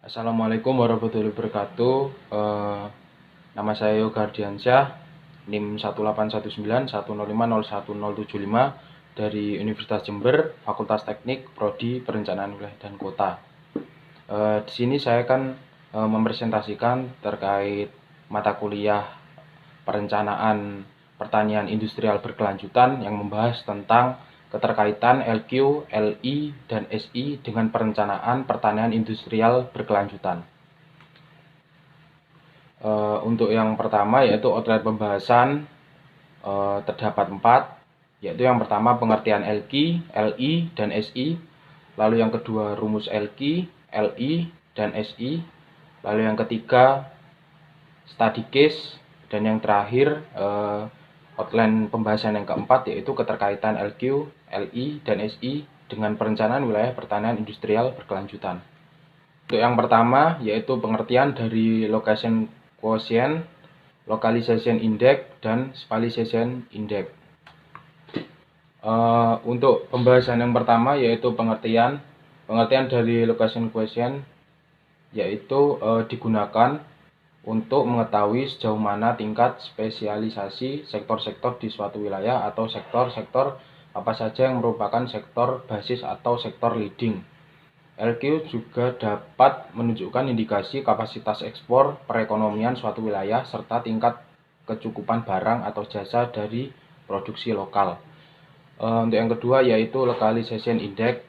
Assalamualaikum warahmatullahi wabarakatuh. Nama saya Yoga Ardiansyah, NIM 18191050175 dari Universitas Jember, Fakultas Teknik, Prodi Perencanaan Wilayah dan Kota. Di sini saya akan mempresentasikan terkait mata kuliah Perencanaan Pertanian Industrial Berkelanjutan yang membahas tentang keterkaitan LQ, LI, dan SI dengan perencanaan pertanian industrial berkelanjutan. Untuk yang pertama yaitu outline pembahasan terdapat 4, yaitu yang pertama pengertian LQ, LI, dan SI, lalu yang kedua rumus LQ, LI, dan SI, lalu yang ketiga study case, dan yang terakhir outline pembahasan yang keempat yaitu keterkaitan LQ, LI, dan SI dengan perencanaan wilayah pertanian industrial berkelanjutan. Untuk yang pertama yaitu pengertian dari location quotient, localization index, dan spatialization index. Untuk pembahasan yang pertama yaitu pengertian dari location quotient, yaitu digunakan untuk mengetahui sejauh mana tingkat spesialisasi sektor-sektor di suatu wilayah atau sektor-sektor apa saja yang merupakan sektor basis atau sektor leading. LQ juga dapat menunjukkan indikasi kapasitas ekspor perekonomian suatu wilayah serta tingkat kecukupan barang atau jasa dari produksi lokal. Untuk yang kedua yaitu localization index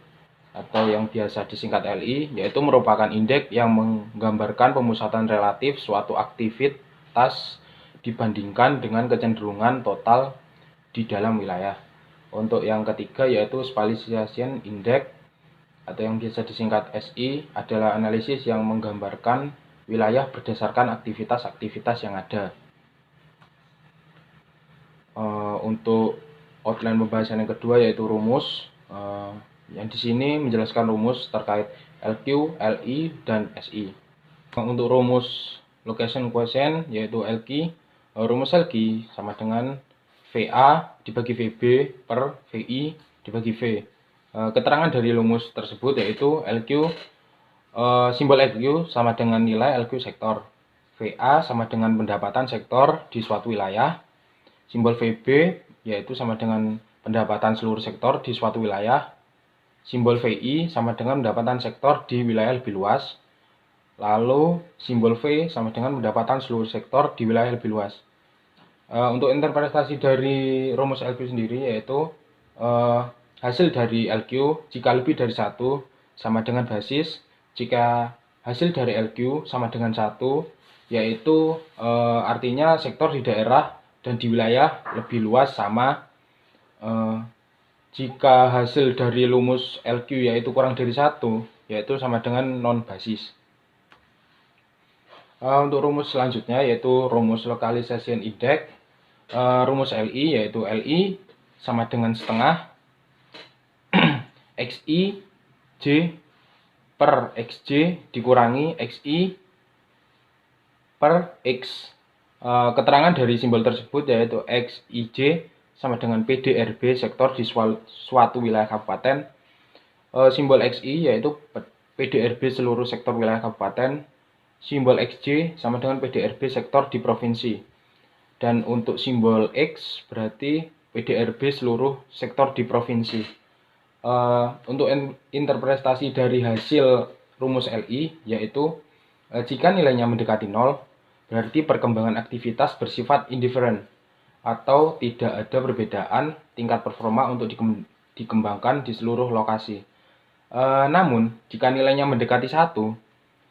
atau yang biasa disingkat LI, yaitu merupakan indeks yang menggambarkan pemusatan relatif suatu aktivitas dibandingkan dengan kecenderungan total di dalam wilayah. Untuk yang ketiga yaitu spatialization index atau yang biasa disingkat SI adalah analisis yang menggambarkan wilayah berdasarkan aktivitas-aktivitas yang ada. Untuk outline pembahasan yang kedua yaitu rumus, yang di sini menjelaskan rumus terkait LQ, LI, dan SI. Untuk rumus location quotient yaitu LQ, rumus LQ sama dengan VA dibagi VB per VI dibagi V. Keterangan dari rumus tersebut yaitu LQ, simbol LQ sama dengan nilai LQ sektor, VA sama dengan pendapatan sektor di suatu wilayah, simbol VB yaitu sama dengan pendapatan seluruh sektor di suatu wilayah, simbol VI sama dengan pendapatan sektor di wilayah lebih luas, lalu simbol V sama dengan pendapatan seluruh sektor di wilayah lebih luas. Untuk interpretasi dari rumus LQ sendiri yaitu hasil dari LQ jika lebih dari 1 sama dengan basis, jika hasil dari LQ sama dengan 1 yaitu artinya sektor di daerah dan di wilayah lebih luas sama. Jika hasil dari rumus LQ yaitu kurang dari 1 yaitu sama dengan non basis. Untuk rumus selanjutnya yaitu rumus localization index, rumus LI yaitu LI sama dengan setengah XI J per XJ dikurangi XI per X. Keterangan dari simbol tersebut yaitu XIJ sama dengan PDRB sektor di suatu wilayah kabupaten. Simbol XI yaitu PDRB seluruh sektor wilayah kabupaten. Simbol XJ sama dengan PDRB sektor di provinsi. Dan untuk simbol X berarti PDRB seluruh sektor di provinsi. Untuk interpretasi dari hasil rumus LI yaitu jika nilainya mendekati 0 berarti perkembangan aktivitas bersifat indifferent atau tidak ada perbedaan tingkat performa untuk dikembangkan di seluruh lokasi. Namun jika nilainya mendekati 1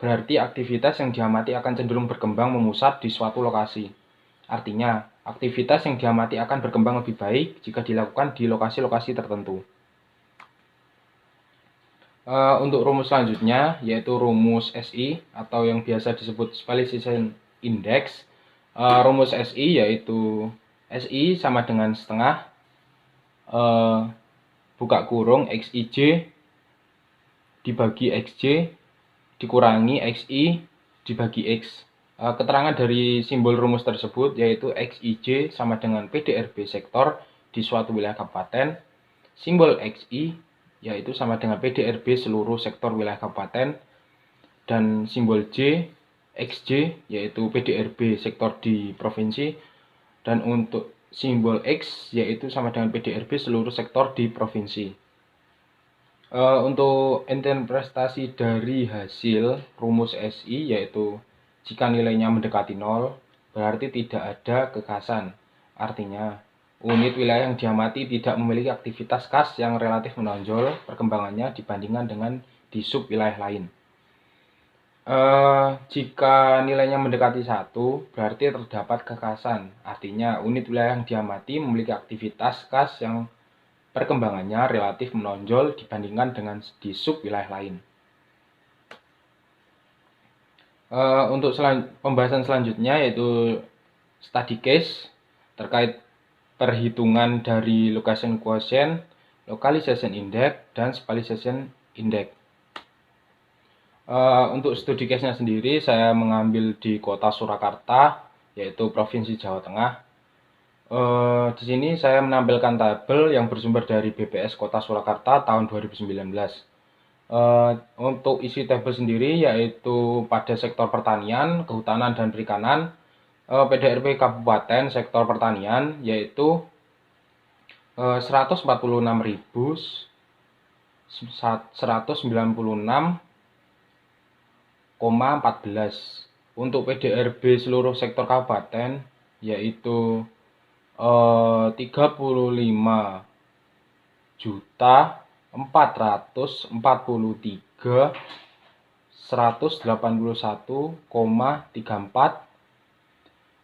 berarti aktivitas yang diamati akan cenderung berkembang memusat di suatu lokasi. Artinya aktivitas yang diamati akan berkembang lebih baik jika dilakukan di lokasi-lokasi tertentu. Untuk rumus selanjutnya yaitu rumus SI atau yang biasa disebut spatialization index. Rumus SI yaitu SI sama dengan setengah buka kurung XIJ dibagi XJ dikurangi XI dibagi X. Keterangan dari simbol rumus tersebut yaitu XIJ sama dengan PDRB sektor di suatu wilayah kabupaten, simbol XI yaitu sama dengan PDRB seluruh sektor wilayah kabupaten, dan simbol J, XJ yaitu PDRB sektor di provinsi, dan untuk simbol X yaitu sama dengan PDRB seluruh sektor di provinsi. Untuk interpretasi dari hasil rumus SI yaitu jika nilainya mendekati 0 berarti tidak ada kekhasan. Artinya unit wilayah yang diamati tidak memiliki aktivitas khas yang relatif menonjol perkembangannya dibandingkan dengan di sub wilayah lain. Jika nilainya mendekati 1 berarti terdapat kekhasan. Artinya unit wilayah yang diamati memiliki aktivitas khas yang perkembangannya relatif menonjol dibandingkan dengan di sub wilayah lain. Untuk pembahasan selanjutnya yaitu study case terkait perhitungan dari location quotient, localization index, dan spatialization index. Untuk studi case-nya sendiri saya mengambil di kota Surakarta yaitu Provinsi Jawa Tengah. Di sini saya menampilkan tabel yang bersumber dari BPS Kota Surakarta tahun 2019. Untuk isi tabel sendiri yaitu pada sektor pertanian, kehutanan, dan perikanan, PDRB Kabupaten sektor pertanian yaitu 146.196,14. Untuk PDRB seluruh sektor kabupaten yaitu 35.443.181,34.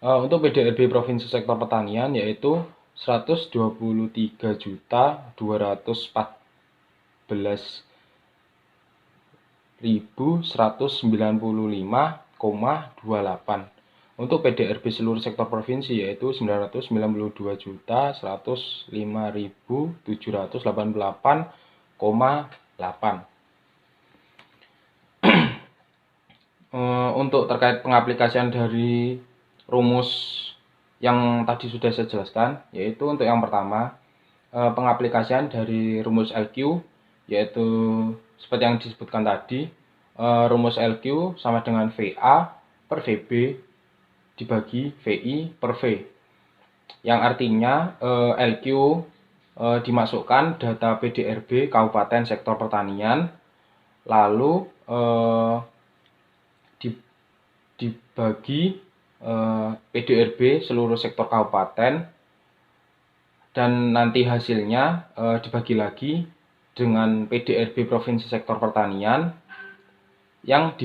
Untuk PDRB provinsi sektor pertanian yaitu 123.214.195,28. Untuk PDRB seluruh sektor provinsi yaitu 992.105.788,8. Untuk terkait pengaplikasian dari rumus yang tadi sudah saya jelaskan, yaitu untuk yang pertama pengaplikasian dari rumus LQ, yaitu seperti yang disebutkan tadi, rumus LQ sama dengan VA per VB dibagi VI per V, yang artinya LQ dimasukkan data PDRB Kabupaten Sektor Pertanian, lalu dibagi PDRB seluruh sektor kabupaten, dan nanti hasilnya dibagi lagi dengan PDRB provinsi sektor pertanian yang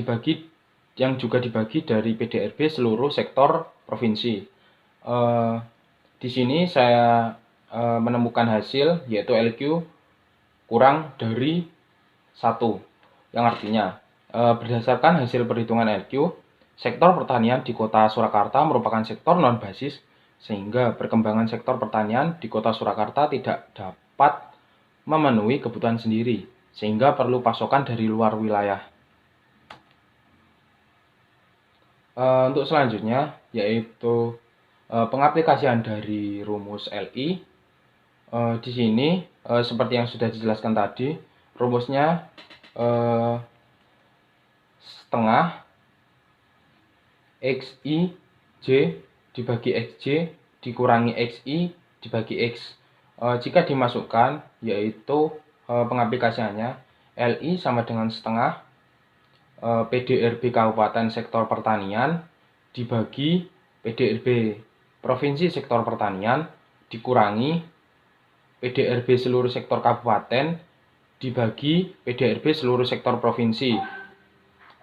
juga dibagi dari PDRB seluruh sektor provinsi. Di sini saya menemukan hasil yaitu LQ kurang dari 1, yang artinya berdasarkan hasil perhitungan LQ, sektor pertanian di kota Surakarta merupakan sektor non-basis, sehingga perkembangan sektor pertanian di kota Surakarta tidak dapat memenuhi kebutuhan sendiri, sehingga perlu pasokan dari luar wilayah. Untuk selanjutnya yaitu pengaplikasian dari rumus LI. Di sini seperti yang sudah dijelaskan tadi, rumusnya setengah XI J dibagi XJ dikurangi XI dibagi X. Jika dimasukkan yaitu pengaplikasiannya LI sama dengan setengah PDRB Kabupaten Sektor Pertanian dibagi PDRB Provinsi Sektor Pertanian dikurangi PDRB seluruh sektor kabupaten dibagi PDRB seluruh sektor provinsi,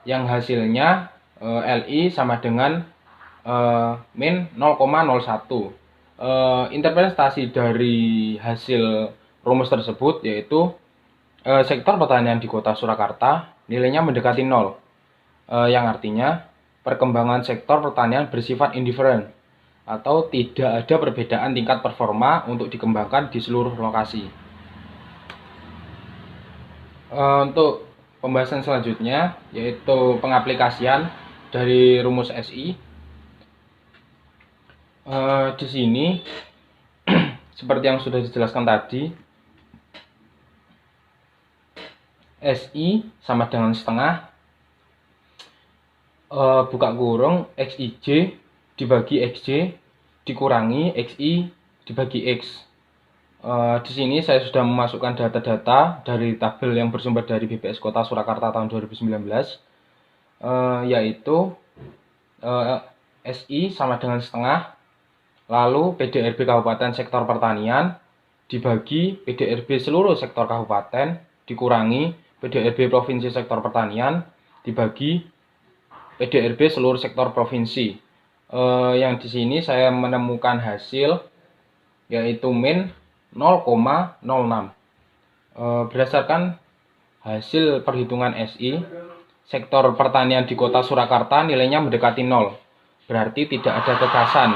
yang hasilnya LI sama dengan min 0,01. Interpretasi dari hasil rumus tersebut yaitu sektor pertanian di kota Surakarta nilainya mendekati 0, yang artinya perkembangan sektor pertanian bersifat indiferen atau tidak ada perbedaan tingkat performa untuk dikembangkan di seluruh lokasi. Untuk pembahasan selanjutnya yaitu pengaplikasian dari rumus SI. Di sini seperti yang sudah dijelaskan tadi, SI sama dengan setengah buka kurung XIJ dibagi XJ dikurangi XI dibagi X. Di sini saya sudah memasukkan data-data dari tabel yang bersumber dari BPS Kota Surakarta tahun 2019, yaitu SI sama dengan setengah, lalu PDRB Kabupaten Sektor Pertanian dibagi PDRB seluruh sektor kabupaten dikurangi PDRB Provinsi Sektor Pertanian dibagi PDRB seluruh sektor provinsi. Yang di sini saya menemukan hasil yaitu min 0,06. Berdasarkan hasil perhitungan SI, sektor pertanian di Kota Surakarta nilainya mendekati 0. Berarti tidak ada kekasan.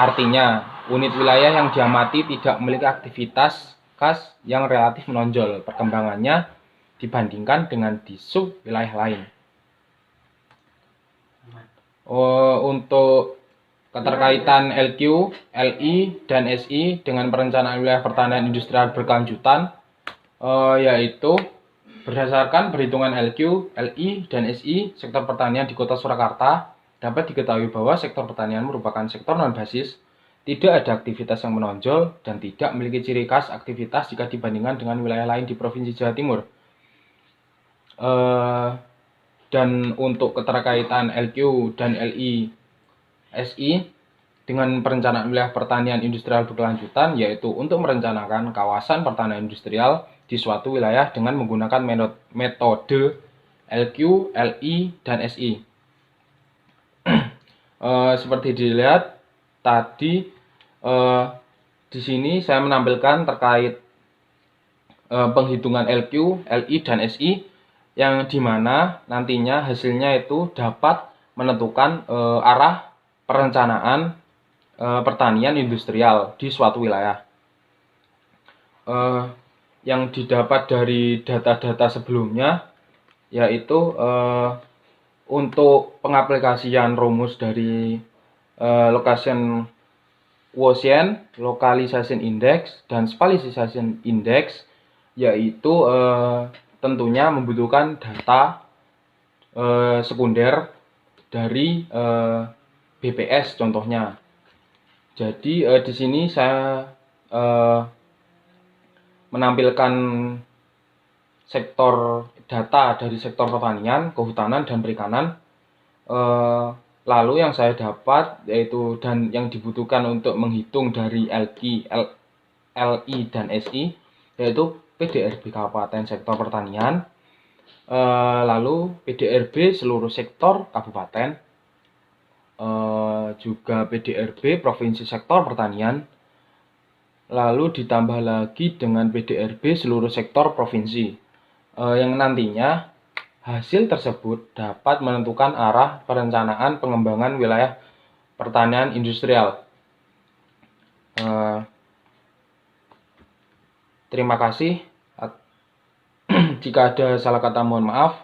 Artinya, unit wilayah yang diamati tidak memiliki aktivitas khas yang relatif menonjol perkembangannya dibandingkan dengan di sub wilayah lain. Untuk keterkaitan LQ, LI, dan SI dengan perencanaan wilayah pertanian industrial berkelanjutan, yaitu berdasarkan perhitungan LQ, LI, dan SI sektor pertanian di Kota Surakarta, dapat diketahui bahwa sektor pertanian merupakan sektor non-basis, tidak ada aktivitas yang menonjol, dan tidak memiliki ciri khas aktivitas jika dibandingkan dengan wilayah lain di Provinsi Jawa Timur. Dan untuk keterkaitan LQ dan LI SI dengan perencanaan wilayah pertanian industrial berkelanjutan, yaitu untuk merencanakan kawasan pertanian industrial di suatu wilayah dengan menggunakan metode LQ, LI, dan SI. Seperti dilihat tadi, di sini saya menampilkan terkait penghitungan LQ, LI, dan SI yang dimana nantinya hasilnya itu dapat menentukan arah perencanaan pertanian industrial di suatu wilayah. Yang didapat dari data-data sebelumnya yaitu untuk pengaplikasian rumus dari location quotient, localization index, dan spatialization index, yaitu tentunya membutuhkan data sekunder dari BPS contohnya. Jadi di sini saya menampilkan sektor data dari sektor pertanian, kehutanan, dan perikanan. Lalu yang saya dapat yaitu dan yang dibutuhkan untuk menghitung dari LI dan SI yaitu PDRB Kabupaten Sektor Pertanian, lalu PDRB seluruh sektor kabupaten, juga PDRB Provinsi Sektor Pertanian, lalu ditambah lagi dengan PDRB seluruh sektor provinsi, yang nantinya hasil tersebut dapat menentukan arah perencanaan pengembangan wilayah pertanian industrial. Terima kasih. Jika ada salah kata mohon maaf.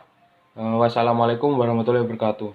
Wassalamualaikum warahmatullahi wabarakatuh.